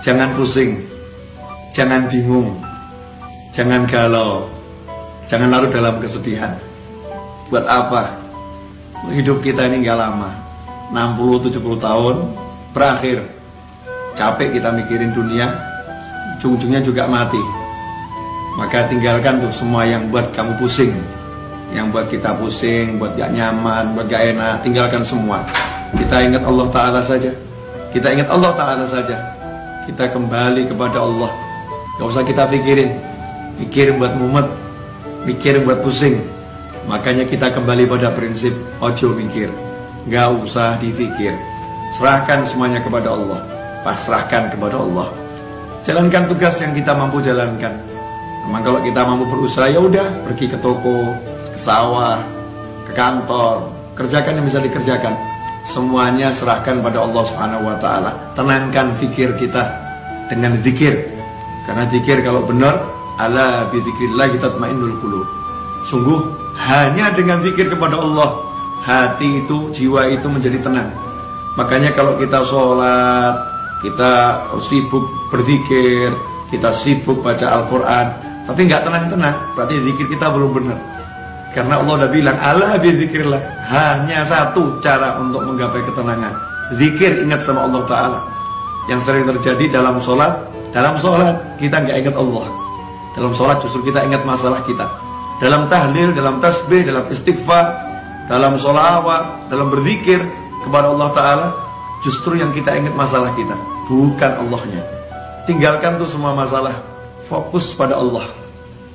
Jangan pusing, jangan bingung, jangan galau, jangan larut dalam kesedihan. Buat apa? Hidup kita ini gak lama, 60-70 tahun berakhir. Capek kita mikirin dunia, ujung-ujungnya juga mati. Maka tinggalkan tuh semua yang buat kamu pusing, yang buat kita pusing, buat gak nyaman, buat gak enak. Tinggalkan semua. Kita ingat Allah Ta'ala saja. Kita ingat Allah Ta'ala saja. Kita kembali kepada Allah. Gak usah kita pikirin, mikirin buat mumet, mikirin buat pusing. Makanya kita kembali pada prinsip ojo mikir, gak usah dipikir. Serahkan semuanya kepada Allah, pasrahkan kepada Allah. Jalankan tugas yang kita mampu jalankan. Memang kalau kita mampu berusaha, ya udah, pergi ke toko, ke sawah, ke kantor, kerjakan yang bisa dikerjakan. Semuanya serahkan pada Allah Subhanahu wa Ta'ala. Tenangkan fikir kita dengan zikir. Karena zikir kalau benar, ala bi dzikrillah tatmainnul qulub. Sungguh hanya dengan zikir kepada Allah, hati itu, jiwa itu menjadi tenang. Makanya kalau kita sholat, kita sibuk berzikir, kita sibuk baca Al-Quran, tapi nggak tenang-tenang, berarti zikir kita belum benar. Karena Allah udah bilang, ala bi dzikrillah, hanya satu cara untuk menggapai ketenangan, zikir, ingat sama Allah Ta'ala. Yang sering terjadi dalam sholat kita nggak ingat Allah. Dalam sholat justru kita ingat masalah kita. Dalam tahlil, dalam tasbih, dalam istighfar, dalam sholawat, dalam berzikir kepada Allah Ta'ala, justru yang kita ingat masalah kita, bukan Allahnya. Tinggalkan tuh semua masalah, fokus pada Allah,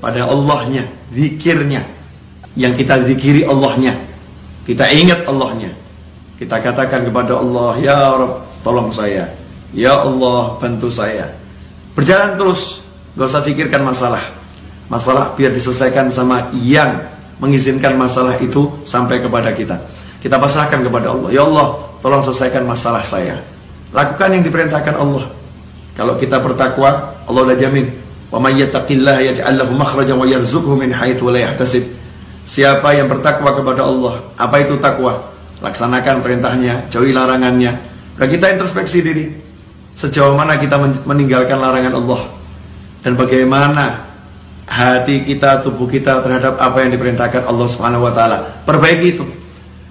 pada Allahnya, zikirnya. Yang kita zikiri Allahnya, kita ingat Allahnya. Kita katakan kepada Allah, ya Rabb, tolong saya, ya Allah, bantu saya. Berjalan terus, gak usah pikirkan masalah. Masalah biar diselesaikan sama yang mengizinkan masalah itu sampai kepada kita. Kita pasrahkan kepada Allah, ya Allah, tolong selesaikan masalah saya. Lakukan yang diperintahkan Allah. Kalau kita bertakwa, Allah udah jamin, wa may yattaqillaha yaj'al lahu makhrajan wa yarzuqhu min haitsu la yahtasib. Siapa yang bertakwa kepada Allah, apa itu takwa? Laksanakan perintahnya, jauhi larangannya. Nah, kita introspeksi diri, sejauh mana kita meninggalkan larangan Allah, dan bagaimana hati kita, tubuh kita terhadap apa yang diperintahkan Allah Subhanahu wa Ta'ala. Perbaiki itu.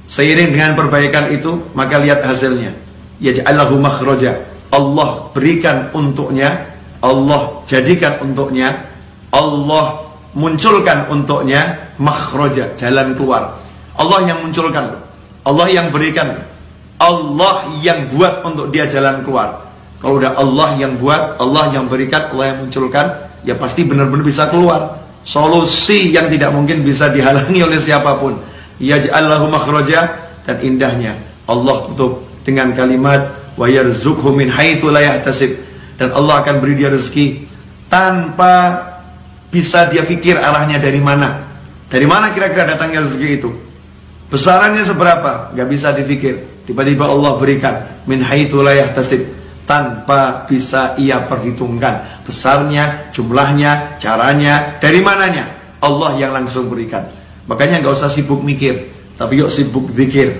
Seiring dengan perbaikan itu, maka lihat hasilnya. Yaj'allahu makhraja. Allah berikan untuknya, Allah jadikan untuknya, Allah munculkan untuknya makhraja, jalan keluar. Allah yang munculkan, Allah yang berikan, Allah yang buat untuk dia jalan keluar. Kalau udah Allah yang buat, Allah yang berikan, Allah yang munculkan, ya pasti benar-benar bisa keluar. Solusi yang tidak mungkin bisa dihalangi oleh siapapun. Yaj'allahu makhraja, dan indahnya Allah tutup dengan kalimat wa yarzuqhu min haitsu la yahtasib, dan Allah akan beri dia rezeki tanpa bisa dia pikir arahnya dari mana. Dari mana kira-kira datangnya rezeki itu? Besarannya seberapa? Gak bisa dipikir. Tiba-tiba Allah berikan min haitsu la yahtasib, tanpa bisa ia perhitungkan besarnya, jumlahnya, caranya, dari mananya. Allah yang langsung berikan. Makanya gak usah sibuk mikir, tapi yuk sibuk zikir.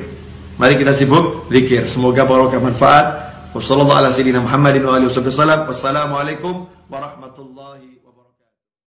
Mari kita sibuk zikir. Semoga barokah manfaat. Wassalamualaikum warahmatullahi wabarakatuh.